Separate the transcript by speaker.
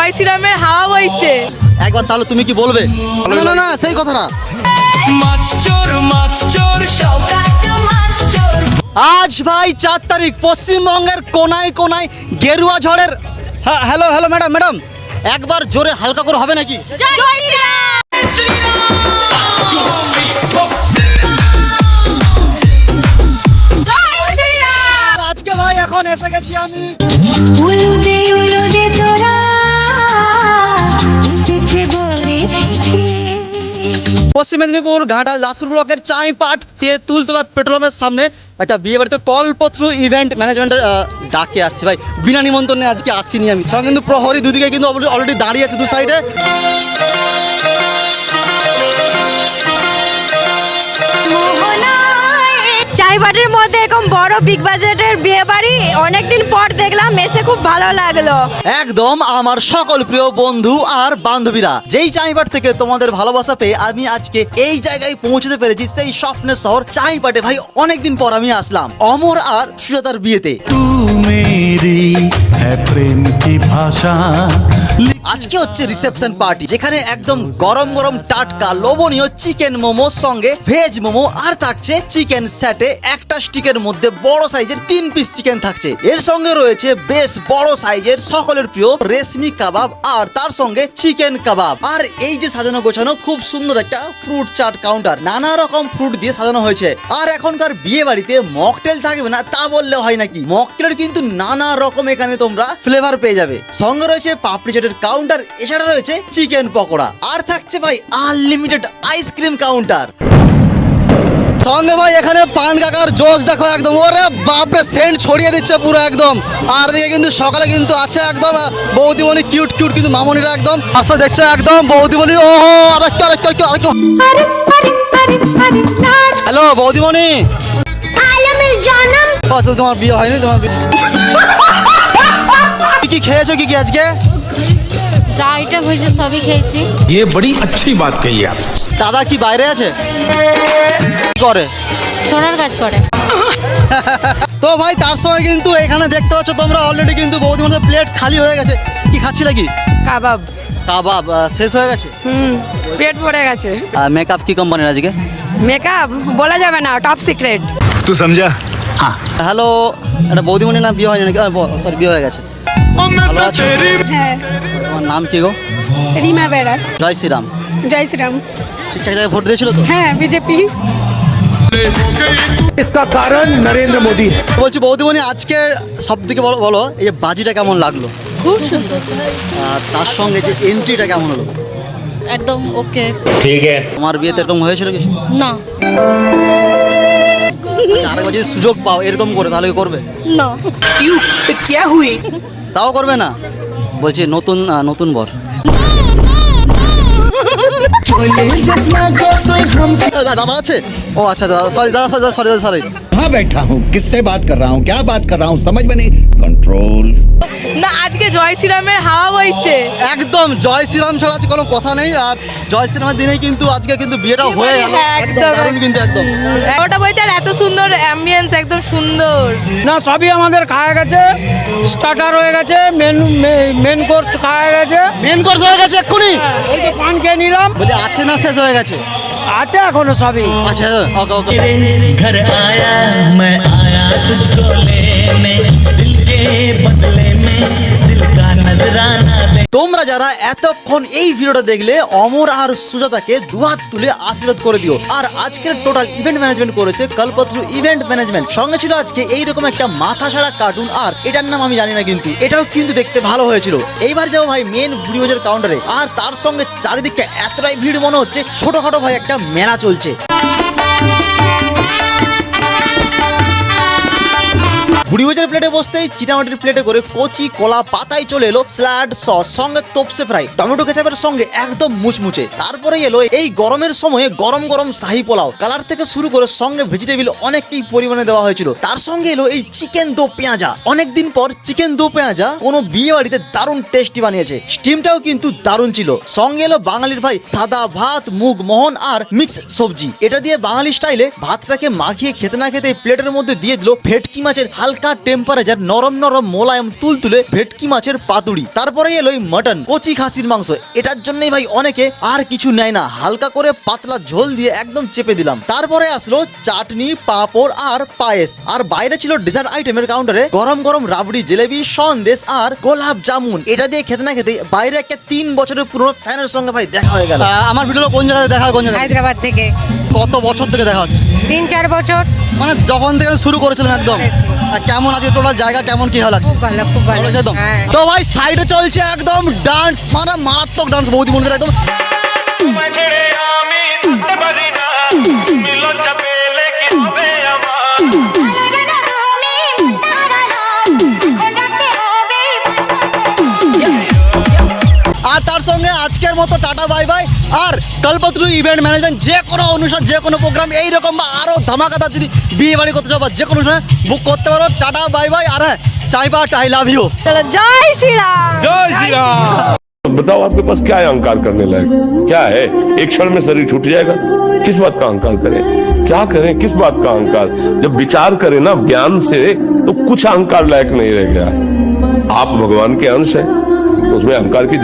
Speaker 1: জয় শ্রীরামের হাওয়া বইছে।
Speaker 2: একবার তাহলে তুমি কি বলবে? না না না সেই কথা না। আজ ভাই 4 তারিখ, পশ্চিমবঙ্গের কোনায় কোনায় গেরুয়া ঝড়ের। হ্যাঁ হ্যালো হ্যালো ম্যাডাম ম্যাডাম, একবার জোরে হালকা করে হবে নাকি?
Speaker 1: জয় শ্রীরাম।
Speaker 2: আজকে ভাই এখন এসে গেছি আমি পশ্চিম মেদিনীপুর ঘাটা দাসপুর ব্লকের চাইপাট তেঁতুলতলা পেট্রোল সামনে একটা বিয়ে বাড়িতে কল্পত্র ইভেন্ট ম্যানেজমেন্টের ডাকে আসছি ভাই, বিনা নিমন্ত্রণে আজকে আসিনি আমি। সঙ্গে কিন্তু প্রহরী দুদিকে কিন্তু অলরেডি দাঁড়িয়ে আছে দু সাইডে।
Speaker 1: চাইবাটের মধ্যে এরকম বড় বিগ বাজেটের বিয়ে বাড়ি অনেকদিন পর দেখলাম, এসে খুব ভালো লাগলো।
Speaker 2: একদম আমার সকল প্রিয় বন্ধু আর বান্ধবীরা, যেই চাইপাট থেকে তোমাদের ভালোবাসা পেয়ে আমি আজকে এই জায়গায় পৌঁছতে পেরেছি, সেই স্বপ্নের শহর চাইপাটে। ভাই অনেকদিন পর আমি আসলাম অমর আর সুজাতার বিয়েতে। আজকে হচ্ছে রিসেপশন পার্টি, যেখানে একদম গরম গরম টাটকা লোভনীয় চিকেন মোমোর সঙ্গে ভেজ মোমো, আর থাকছে চিকেন সেটে একটা স্টিকের মধ্যে বড় সাইজের 3 পিস চিকেন থাকছে। এর সঙ্গে রয়েছে বেশ বড় সাইজের সকলের প্রিয় রেশমি কাবাব, আর তার সঙ্গে চিকেন কাবাব। আর এই যে সাজানো গোছানো খুব সুন্দর একটা ফ্রুট চাট কাউন্টার, নানা রকম ফ্রুট দিয়ে সাজানো হয়েছে। আর এখনকার বিয়ে বাড়িতে মকটেল থাকবে না তা বললে হয় নাকি, মকটেলের কিন্তু নানা রকম এখানে তোমরা ফ্লেভার পেয়ে যাবে। সঙ্গে রয়েছে পাপড়ি চাটের কাউন্টার, এছাড়া রয়েছে চিকেন পকোড়া, আর থাকছে ভাই আনলিমিটেড আইসক্রিম কাউন্টার। সঙ্গে ভাই এখানে পান কাকার জোশ দেখো একদম, ওরে বাপরে সেন্ট ছড়িয়ে দিচ্ছে পুরো একদম। আর এদিকে কিন্তু সকালে কিন্তু আছে একদম বৌদিমণি কিউট কিউট কিন্তু মামনিরা একদম আসো দেখছো একদম বৌদিমণি। ও আরেকটু আরেকটু আরেকটু আরেকটু। হ্যালো বৌদিমণি, তোমার বিয়ে হয়নি? তোমার কি খেয়েছো কি কি আজকে?
Speaker 3: যা আইটেম হয়েছে সবই খেয়েছি।
Speaker 4: ये बड़ी अच्छी बात कही आप।
Speaker 2: দাদা কি বাইরে আছে? কি করে?
Speaker 3: সোনার কাজ করে।
Speaker 2: তো ভাই তার সময় কিন্তু এখানে দেখতে পাচ্ছ তোমরা অলরেডি কিন্তু বৌদিমণির প্লেট খালি হয়ে গেছে। কি খাচ্ছিলে কি?
Speaker 1: কাবাব।
Speaker 2: কাবাব শেষ হয়ে গেছে?
Speaker 1: পেট ভরে গেছে।
Speaker 2: মেকআপ কি কোম্পানির আজকে?
Speaker 1: মেকআপ বলা যাবে না, টপ সিক্রেট।
Speaker 4: तू समझा?
Speaker 2: হ্যালো, এটা বৌদিমণি না বিয়ে হয়নি নাকি? সরি বিয়ে হয়ে গেছে। ভালো আছো?
Speaker 1: হ্যাঁ।
Speaker 2: তোমার নাম কি গো?
Speaker 1: রিমা বেড়া।
Speaker 2: জয় শ্রীরাম।
Speaker 1: জয় শ্রীরাম।
Speaker 2: ঠিকঠাক জায়গায় ভোট দিয়েছিল তো?
Speaker 1: হ্যাঁ, বিজেপি।
Speaker 4: इसका कारण नरेंद्र मोदी है।
Speaker 2: বলছি বৌদিমণি আজকে সব থেকে বলো এই যে বাজিটা কেমন লাগলো?
Speaker 5: খুব সুন্দর,
Speaker 2: আর তার সঙ্গে যে এন্ট্রিটা কেমন হলো?
Speaker 5: একদম ওকে।
Speaker 4: ठीक है।
Speaker 2: তোমার বিয়েতে এরকম হয়েছিল কিছু?
Speaker 5: না
Speaker 2: আচ্ছা, আরেকবার যদি সুযোগ পাও এরকম করে তাহলে কি করবে?
Speaker 5: না
Speaker 1: क्यों? क्या हुई?
Speaker 2: তাও করবে না? বলছি নতুন নতুন বর। দাদা আছে? ও আচ্ছা দাদা সরি দাদা সরি দাদা সরি।
Speaker 6: कहाँ बैठा हूँ, किससे बात कर रहा हूँ, क्या बात कर रहा हूँ, समझ में नहीं। कंट्रोल।
Speaker 1: না, আজকে জয় শ্রীরামের হাওয়া বইছে।
Speaker 2: একদম জয় শ্রীরাম ছাড়া আজকে কোনো কথা নেই। আর জয় শ্রীরামের দিনে কিন্তু আজকে কিন্তু বিয়েটা হয়ে গেল।
Speaker 1: হ্যাঁ,
Speaker 2: একদম
Speaker 1: একদম।
Speaker 2: দারুণ কিন্তু একদম।
Speaker 1: ওটা বইছে, আর এত সুন্দর অ্যাম্বিয়েন্স, একদম সুন্দর।
Speaker 7: না সবই আমাদের খাওয়া গেছে, স্টার্টার হয়ে গেছে, মেন কোর্স খাওয়া গেছে।
Speaker 2: মেন কোর্স হয়ে গেছে এক্ষুনি?
Speaker 7: এই তো পান খেয়ে নিলাম।
Speaker 2: বলি আছে না শেষ হয়ে গেছে?
Speaker 7: আছে এখনো সবই।
Speaker 2: আচ্ছা ওকে ওকে।
Speaker 8: घर आया मैं आया तुझको लेने दिल के बदले में दिल का नजराना दे।
Speaker 2: তোমরা যারা এতক্ষণ এই ভিডিওটা দেখলে অমর আর সুজাতাকে দুহাত তুলে আশীর্বাদ করে দিও। আর আজকের টোটাল ইভেন্ট ম্যানেজমেন্ট করেছে কল্পত্র ইভেন্ট ম্যানেজমেন্ট। সঙ্গে ছিল আজকে এইরকম একটা মাথা ছাড়া কার্টুন, আর এটার নাম আমি জানি না, কিন্তু এটাও কিন্তু দেখতে ভালো হয়েছিল। এইবার যাবো ভাই মেন বুড়িবাজার কাউন্টারে, আর তার সঙ্গে চারিদিকে এতটাই ভিড় মনে হচ্ছে ছোটখাটো ভাই একটা মেলা চলছে। বুড়িবাজার প্লেটে বসতেই চিটামাটির প্লেটে করে কচি কলা পাতায় চলে এলো স্যালাড সস, সঙ্গে তোপসে ফ্রাই, টমেটো কেচাপের সঙ্গে একদম মুচমুচে। তারপরে এলো এই গরমের সময়ে গরম গরম শাহী পোলাও, কালার থেকে শুরু করে সঙ্গে ভেজিটেবিল অনেকটাই পরিমাণে দেওয়া হয়েছিল। তার সঙ্গে এলো এই চিকেন দো পেঁয়াজা। অনেকদিন পর চিকেন দো পেঁয়াজা কোনো বিয়ে বাড়িতে দারুণ টেস্টি বানিয়েছে, স্টিমটাও কিন্তু দারুণ ছিল। সঙ্গে এলো বাঙালির ভাই সাদা ভাত, মুগ মোহন আর মিক্স সবজি। এটা দিয়ে বাঙালি স্টাইলে ভাতটাকে মাখিয়ে খেতে না খেতে প্লেটের মধ্যে দিয়ে দিল ভেটকি মাছের হালকা হালকা টেম্পারেচার, নরম নরম মোলায়েম তুলতুলে ভেটকি মাছের পাতুড়ি, তারপরে এলো মটন, কচি খাসির মাংস। এটার জন্যই ভাই অনেকে আর কিছু নেয় না, হালকা করে পাতলা ঝোল দিয়ে একদম চেপে দিলাম। তারপরে আসলো চাটনি, পাঁপড় আর পায়েস। আর বাইরে ছিল ডেজার্ট আইটেমের কাউন্টারে গরম গরম রাবড়ি, জিলেবি, সন্দেশ আর গোলাপ জামুন। এটা দিয়ে খেতে না খেতে বাইরে একটা 3 বছরের পুরনো ফ্যানের সঙ্গে ভাই দেখা হয়ে গেল। আমার ভিডিওটা কোন জায়গায় দেখা হয়, কোন জায়গায়?
Speaker 9: হায়দ্রাবাদ থেকে
Speaker 2: কত বছর থেকে দেখা হচ্ছে?
Speaker 9: 3-4 বছর।
Speaker 2: মানে যখন থেকে শুরু করেছিলাম একদম। আর কেমন আছে টোটাল জায়গা, কেমন কি হলো?
Speaker 9: খুব ভালো, খুব ভালো।
Speaker 2: একদম।
Speaker 9: হ্যাঁ।
Speaker 2: তো ভাই সাইডে চলছে একদম ডান্স, মানে মারাত্মক ডান্স, বৌদি মন্দির একদম। আর তার সঙ্গে আজকের মতো টাটা বাই বাই। আর কল্পতরু ইভেন্ট ম্যানেজমেন্ট যে কোনো অনুষ্ঠান, যে কোনো প্রোগ্রাম এইরকম বা আরো ধামাকাদার যদি বিয়ে বাড়ি করতে চাও বা যে কোনো অনুষ্ঠানে বুক করতে পারো। Tata bye bye. আর হ্যাঁ, চাইবাট আই লাভ ইউ।
Speaker 1: জয় শ্রীরাম।
Speaker 4: जय श्री राम। बताओ आपके पास क्या है अहंकार करने लायक? क्या है? एक क्षण में शरीर छूट जाएगा। किस बात का अहंकार करें? क्या करें? किस बात का अहंकार? जब विचार करें ना ज्ञान से, तो कुछ अहंकार लायक नहीं रह गया। आप भगवान के अंश है, तो उसमें अहंकार की